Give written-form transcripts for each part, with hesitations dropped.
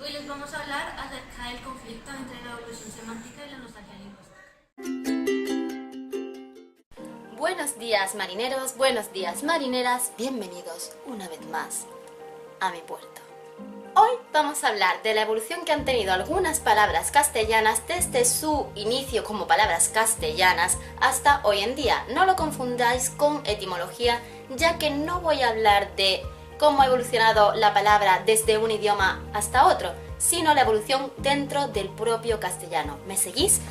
Hoy les vamos a hablar acerca del conflicto entre la evolución semántica y la nostalgia lingüística. Buenos días marineros, buenos días marineras, bienvenidos una vez más a mi puerto. Hoy vamos a hablar de la evolución que han tenido algunas palabras castellanas desde su inicio como palabras castellanas hasta hoy en día. No lo confundáis con etimología, ya que no voy a hablar de cómo ha evolucionado la palabra desde un idioma hasta otro, sino la evolución dentro del propio castellano. ¿Me seguís?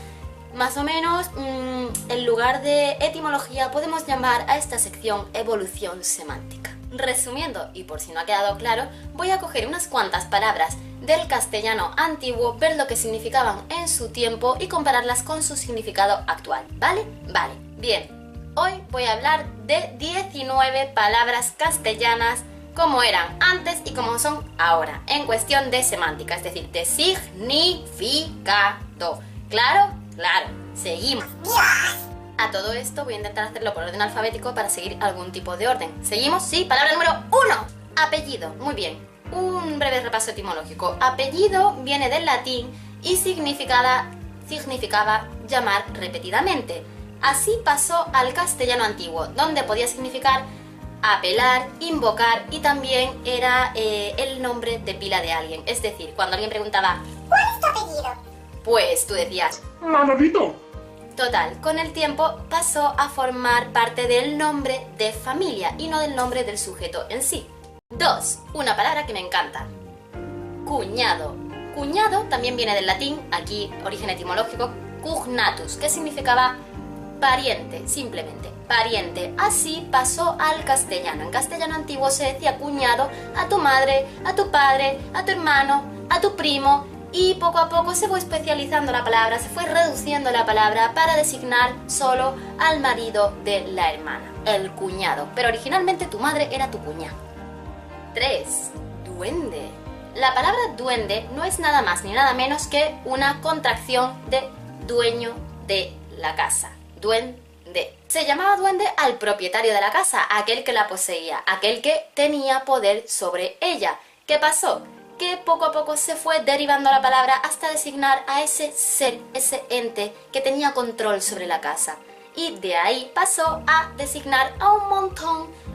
Más o menos, en lugar de etimología, podemos llamar a esta sección evolución semántica. Resumiendo, y por si no ha quedado claro, voy a coger unas cuantas palabras del castellano antiguo, ver lo que significaban en su tiempo y compararlas con su significado actual, ¿vale? Vale. Bien, hoy voy a hablar de 19 palabras castellanas como eran antes y como son ahora, en cuestión de semántica, es decir, de significado. ¿Claro? Claro. Seguimos. A todo esto voy a intentar hacerlo por orden alfabético para seguir algún tipo de orden. ¿Seguimos? Sí. Palabra número 1. Apellido. Muy bien. Un breve repaso etimológico. Apellido viene del latín y significaba llamar repetidamente. Así pasó al castellano antiguo, donde podía significar apelar, invocar y también era el nombre de pila de alguien. Es decir, cuando alguien preguntaba ¿cuál es tu apellido? Pues tú decías Manolito. Total, con el tiempo pasó a formar parte del nombre de familia y no del nombre del sujeto en sí. 2. Una palabra que me encanta. Cuñado. Cuñado también viene del latín, aquí origen etimológico, cugnatus, que significaba pariente, simplemente, pariente. Así pasó al castellano. En castellano antiguo se decía cuñado a tu madre, a tu padre, a tu hermano, a tu primo, y poco a poco se fue especializando la palabra, se fue reduciendo la palabra para designar solo al marido de la hermana, el cuñado. Pero originalmente tu madre era tu cuñada. 3. Duende. La palabra duende no es nada más ni nada menos que una contracción de dueño de la casa. Duende. Se llamaba duende al propietario de la casa, aquel que la poseía, aquel que tenía poder sobre ella. ¿Qué pasó? Que poco a poco se fue derivando la palabra hasta designar a ese ser, ese ente que tenía control sobre la casa. Y de ahí pasó a designar a un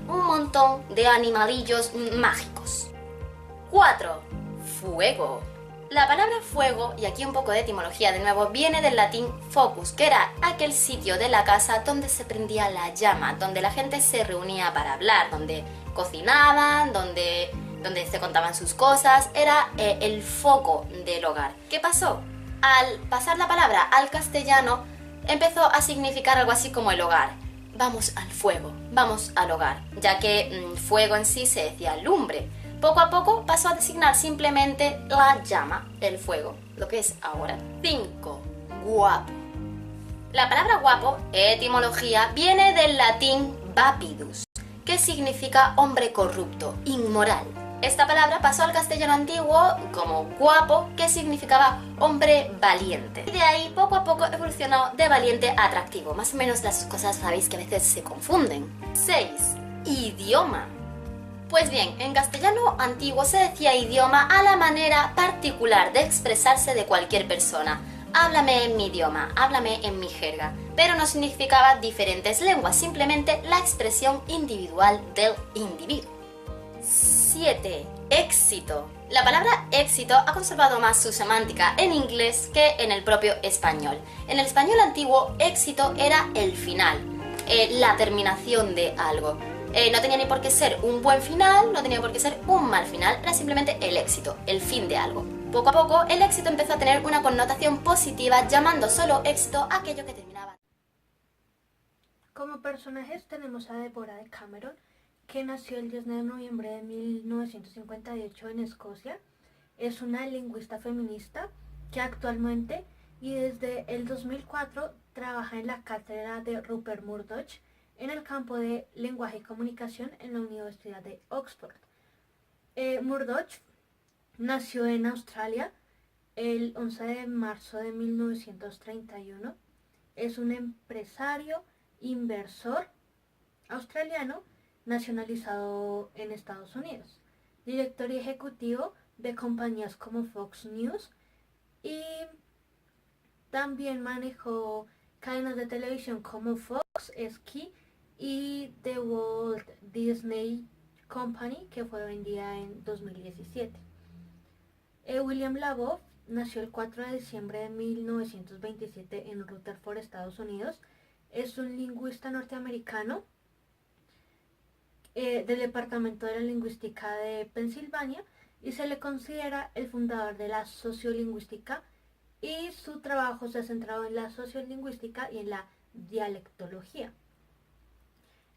montón de animalillos mágicos. 4. Fuego. La palabra fuego, y aquí un poco de etimología de nuevo, viene del latín focus, que era aquel sitio de la casa donde se prendía la llama, donde la gente se reunía para hablar, donde cocinaban, donde se contaban sus cosas, era el foco del hogar. ¿Qué pasó? Al pasar la palabra al castellano, empezó a significar algo así como el hogar. Vamos al fuego, vamos al hogar, ya que fuego en sí se decía lumbre. Poco a poco pasó a designar simplemente la llama, el fuego, lo que es ahora. 5. Guapo. La palabra guapo, etimología, viene del latín vapidus, que significa hombre corrupto, inmoral. Esta palabra pasó al castellano antiguo como guapo, que significaba hombre valiente. Y de ahí poco a poco evolucionó de valiente a atractivo. Más o menos las cosas sabéis que a veces se confunden. 6. Idioma. Pues bien, en castellano antiguo se decía idioma a la manera particular de expresarse de cualquier persona. Háblame en mi idioma, háblame en mi jerga. Pero no significaba diferentes lenguas, simplemente la expresión individual del individuo. 7. Éxito. La palabra éxito ha conservado más su semántica en inglés que en el propio español. En el español antiguo, éxito era el final, la terminación de algo. No tenía ni por qué ser un buen final, no tenía por qué ser un mal final, era simplemente el éxito, el fin de algo. Poco a poco, el éxito empezó a tener una connotación positiva, llamando solo éxito a aquello que terminaba. Como personajes tenemos a Deborah de Cameron, que nació el 10 de noviembre de 1958 en Escocia. Es una lingüista feminista que actualmente y desde el 2004 trabaja en la cátedra de Rupert Murdoch en el campo de lenguaje y comunicación en la Universidad de Oxford. Murdoch nació en Australia el 11 de marzo de 1931. Es un empresario, inversor australiano nacionalizado en Estados Unidos, director ejecutivo de compañías como Fox News y también manejó cadenas de televisión como Fox, Ski y The Walt Disney Company, que fue vendida en 2017. William Labov nació el 4 de diciembre de 1927 en Rutherford, Estados Unidos. Es un lingüista norteamericano del Departamento de la Lingüística de Pensilvania y se le considera el fundador de la sociolingüística y su trabajo se ha centrado en la sociolingüística y en la dialectología.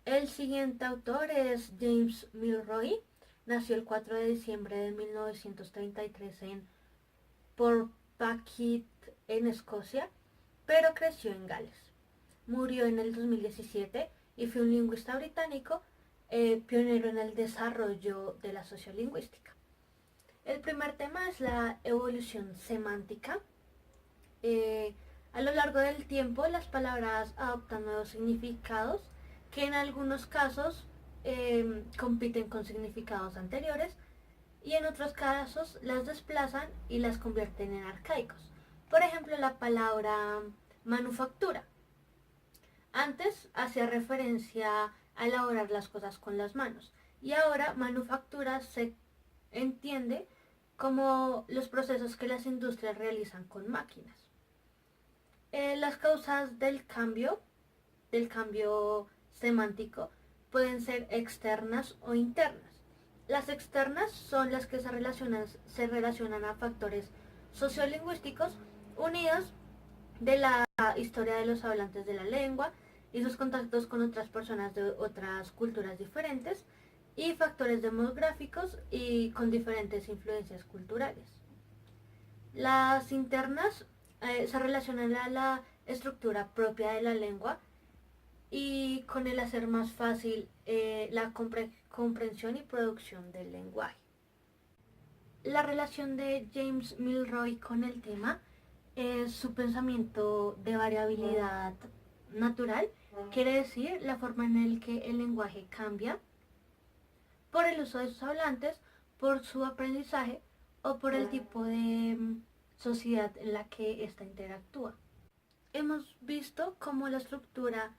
El siguiente autor es James Milroy. Nació el 4 de diciembre de 1933 en Portpatrick, en Escocia, pero creció en Gales. Murió en el 2017 y fue un lingüista británico pionero en el desarrollo de la sociolingüística. El primer tema es la evolución semántica. A lo largo del tiempo las palabras adoptan nuevos significados que en algunos casos compiten con significados anteriores y en otros casos las desplazan y las convierten en arcaicos. Por ejemplo, la palabra manufactura. Antes hacía referencia a elaborar las cosas con las manos y ahora manufactura se entiende como los procesos que las industrias realizan con máquinas. Las causas del cambio semántico pueden ser externas o internas. Las externas son las que se relacionan a factores sociolingüísticos unidos de la historia de los hablantes de la lengua y sus contactos con otras personas de otras culturas diferentes y factores demográficos y con diferentes influencias culturales. Las internas se relacionan a la estructura propia de la lengua y con el hacer más fácil la comprensión y producción del lenguaje. La relación de James Milroy con el tema es su pensamiento de variabilidad natural, quiere decir la forma en la que el lenguaje cambia por el uso de sus hablantes, por su aprendizaje o por el tipo de sociedad en la que ésta interactúa. Hemos visto cómo la estructura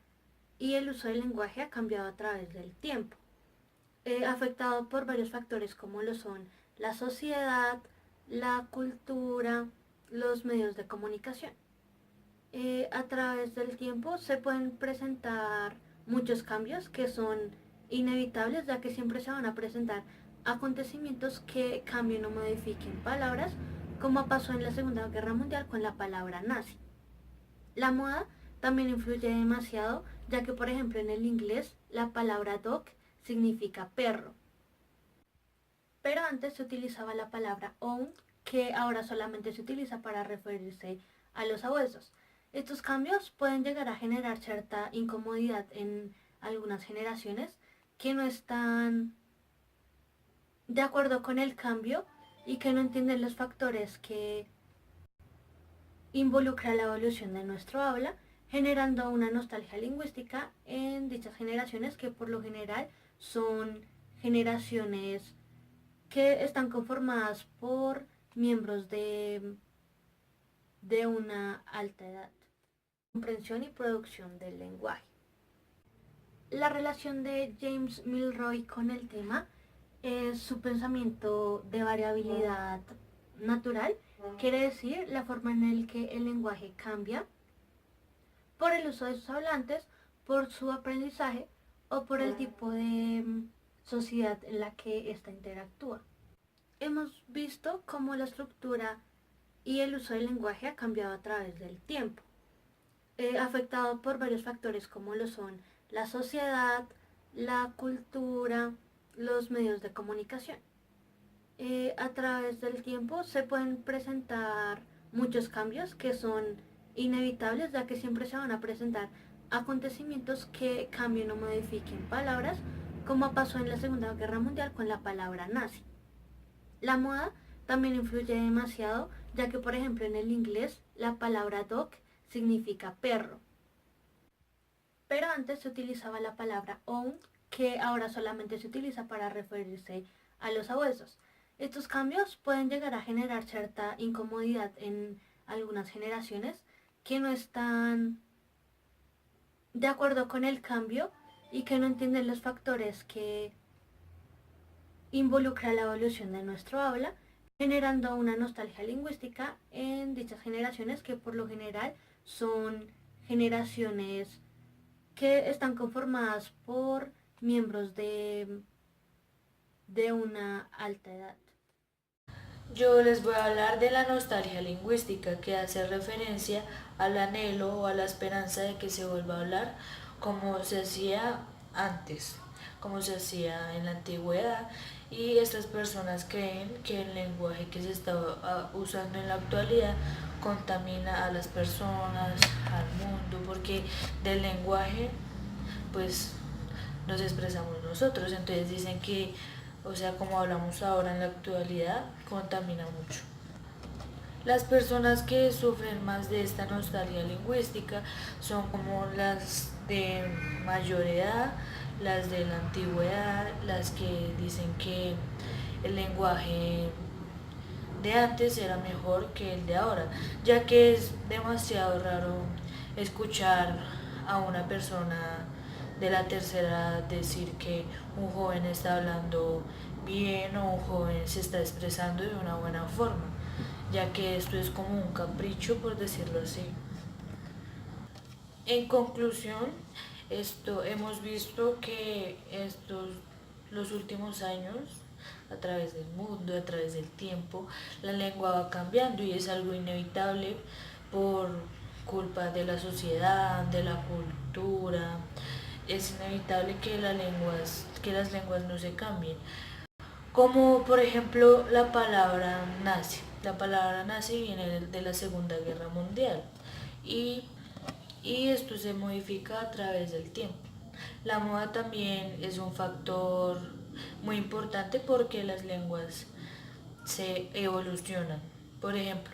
y el uso del lenguaje ha cambiado a través del tiempo, afectado por varios factores como lo son la sociedad, la cultura, los medios de comunicación. A través del tiempo se pueden presentar muchos cambios que son inevitables, ya que siempre se van a presentar acontecimientos que cambien o modifiquen palabras, como pasó en la Segunda Guerra Mundial con la palabra nazi. La moda también influye demasiado, ya que por ejemplo en el inglés la palabra dog significa perro, pero antes se utilizaba la palabra own, que ahora solamente se utiliza para referirse a los abuesos. Estos cambios pueden llegar a generar cierta incomodidad en algunas generaciones que no están de acuerdo con el cambio y que no entienden los factores que involucra la evolución de nuestro habla, generando una nostalgia lingüística en dichas generaciones que por lo general son generaciones que están conformadas por miembros de una alta edad. Comprensión y producción del lenguaje. La relación de James Milroy con el tema es su pensamiento de variabilidad natural, quiere decir la forma en la que el lenguaje cambia por el uso de sus hablantes, por su aprendizaje o por el tipo de sociedad en la que ésta interactúa. Hemos visto cómo la estructura y el uso del lenguaje ha cambiado a través del tiempo, afectado por varios factores como lo son la sociedad, la cultura, los medios de comunicación. A través del tiempo se pueden presentar muchos cambios que son inevitables, ya que siempre se van a presentar acontecimientos que cambien o modifiquen palabras, como pasó en la Segunda Guerra Mundial con la palabra nazi. La moda también influye demasiado, ya que por ejemplo en el inglés la palabra dog significa perro, pero antes se utilizaba la palabra own, que ahora solamente se utiliza para referirse a los abuesos. Estos cambios pueden llegar a generar cierta incomodidad en algunas generaciones que no están de acuerdo con el cambio y que no entienden los factores que involucra la evolución de nuestro habla, generando una nostalgia lingüística en dichas generaciones que por lo general son generaciones que están conformadas por miembros de una alta edad. Yo les voy a hablar de la nostalgia lingüística, que hace referencia al anhelo o a la esperanza de que se vuelva a hablar como se hacía antes, como se hacía en la antigüedad. Y estas personas creen que el lenguaje que se está usando en la actualidad contamina a las personas, al mundo, porque del lenguaje pues nos expresamos nosotros. Entonces dicen que, o sea, como hablamos ahora en la actualidad, contamina mucho. Las personas que sufren más de esta nostalgia lingüística son como las de mayor edad, las de la antigüedad, las que dicen que el lenguaje de antes era mejor que el de ahora, ya que es demasiado raro escuchar a una persona de la tercera edad decir que un joven está hablando bien o un joven se está expresando de una buena forma, ya que esto es como un capricho, por decirlo así. En conclusión, hemos visto que los últimos años, a través del mundo, a través del tiempo, la lengua va cambiando y es algo inevitable por culpa de la sociedad, de la cultura. Es inevitable que que las lenguas no se cambien. Como por ejemplo la palabra nazi. La palabra nazi viene de la Segunda Guerra Mundial y, y esto se modifica a través del tiempo. La moda también es un factor muy importante porque las lenguas se evolucionan. Por ejemplo,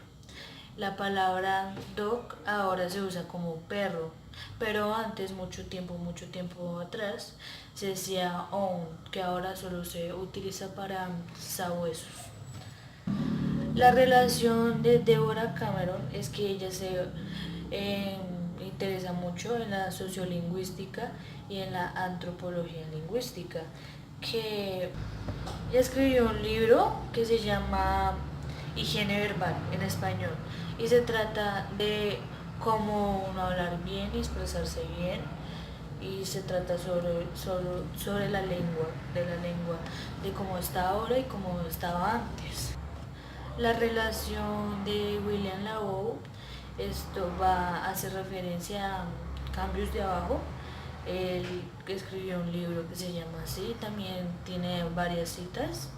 la palabra dog ahora se usa como perro, pero antes, mucho tiempo atrás, se decía own, que ahora solo se utiliza para sabuesos. La relación de Deborah Cameron es que ella se eh, interesa mucho en la sociolingüística y en la antropología lingüística, que ella escribió un libro que se llama Higiene Verbal en español y se trata de cómo uno hablar bien y expresarse bien y se trata sobre la lengua, de cómo está ahora y cómo estaba antes. La relación de William Law, esto va a hacer referencia a cambios de abajo. Él escribió un libro que se llama así, también tiene varias citas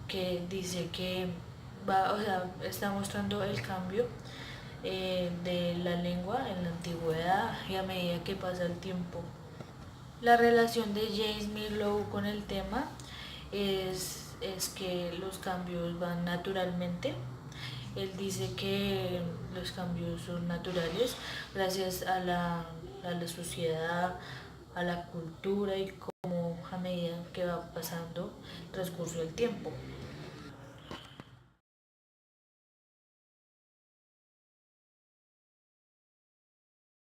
que dice que o sea, está mostrando el cambio de la lengua en la antigüedad y a medida que pasa el tiempo. La relación de James Meelow con el tema es que los cambios van naturalmente. Él dice que los cambios son naturales gracias a la sociedad, a la cultura y como a medida que va pasando el transcurso del tiempo.